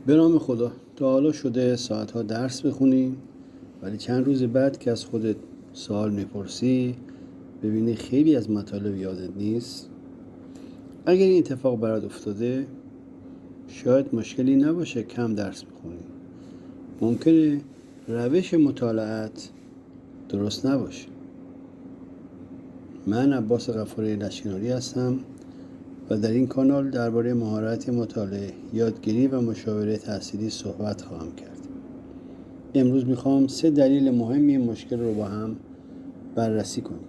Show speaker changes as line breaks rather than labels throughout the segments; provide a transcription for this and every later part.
به نام خدا. تا حالا شده ساعتها درس بخونی ولی چند روز بعد که از خودت سوال میپرسی ببینی خیلی از مطالب یادت نیست؟ اگر این اتفاق برات افتاده شاید مشکلی نباشه کم درس بخونی. ممکنه روش مطالعت درست نباشه. من عباس غفاری لشکناری هستم و در این کانال درباره مهارت مطالعه، یادگیری و مشاوره تحصیلی صحبت خواهم کرد. امروز میخوام 3 دلیل مهم این مشکل رو با هم بررسی کنیم.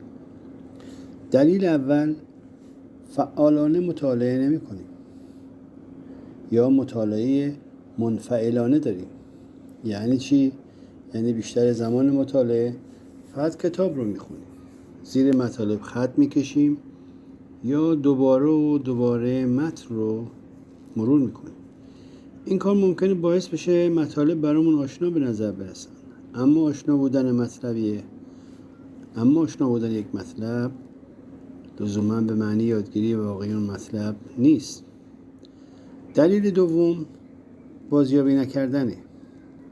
دلیل اول، فعالانه مطالعه نمی کنیم یا مطالعه منفعلانه داریم. یعنی چی؟ یعنی بیشتر زمان مطالعه فقط کتاب رو میخونیم، زیر مطالب خط میکشیم یا دوباره متن رو مرور میکنیم. این کار ممکنه باعث بشه مطالب برامون آشنا به نظر برسن، اما آشنا بودن یک مطلب لزوما به معنی یادگیری واقعی اون مطلب نیست. دلیل دوم، بازیابی نکردنه.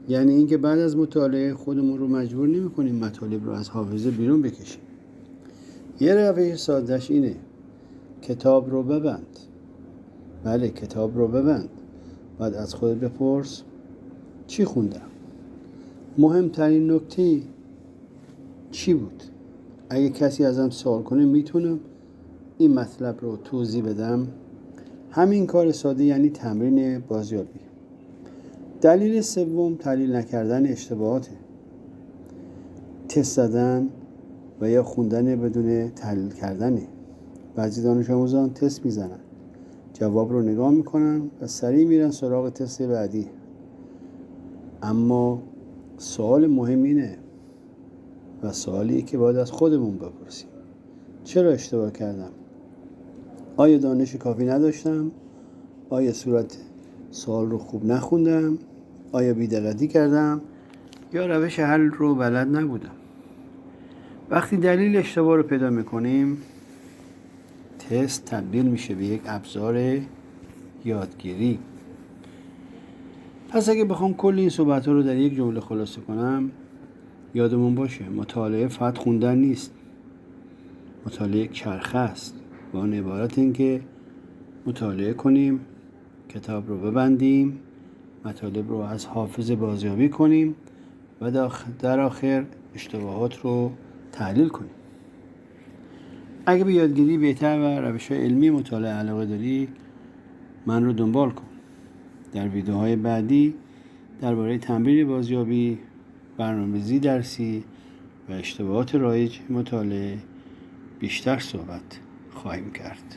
یعنی اینکه بعد از مطالعه خودمون رو مجبور نمی‌کنیم مطالب رو از حافظه بیرون بکشیم. یه روش سادهش اینه: کتاب رو ببند. بله، کتاب رو ببند. بعد از خودت بپرس چی خوندم؟ مهمترین نکته چی بود؟ اگه کسی ازم سوال کنه میتونم این مطلب رو توضیح بدم. همین کار ساده یعنی تمرین بازیابی. دلیل سوم، تحلیل نکردن اشتباهاته. تست زدن و یا خوندن بدون تحلیل کردنه. بعضی دانش آموزان تست میزنن، جواب رو نگاه میکنن و سریع میرن سراغ تست بعدی. اما سوال مهم اینه و سوالیه که باید از خودمون بپرسیم: چرا اشتباه کردم؟ آیا دانش کافی نداشتم؟ آیا صورت سوال رو خوب نخوندم؟ آیا بی‌دقتی کردم؟ یا روش حل رو بلد نبودم؟ وقتی دلیل اشتباه رو پیدا میکنیم، تست تبدیل میشه به یک ابزار یادگیری. پس اگه بخوام کل این صحبت رو در یک جمله خلاصه کنم، یادمون باشه مطالعه فقط خوندن نیست. مطالعه یک چرخه است با آن عبارت این که مطالعه کنیم، کتاب رو ببندیم، مطالب رو از حافظه بازیابی کنیم و در آخر اشتباهات رو تحلیل کنیم. اگه به یادگیری بهتر و روش‌های علمی مطالعه علاقه داری، من رو دنبال کن. در ویدیوهای بعدی درباره تمرین بازیابی، برنامه‌ریزی درسی و اشتباهات رایج مطالعه بیشتر صحبت خواهیم کرد.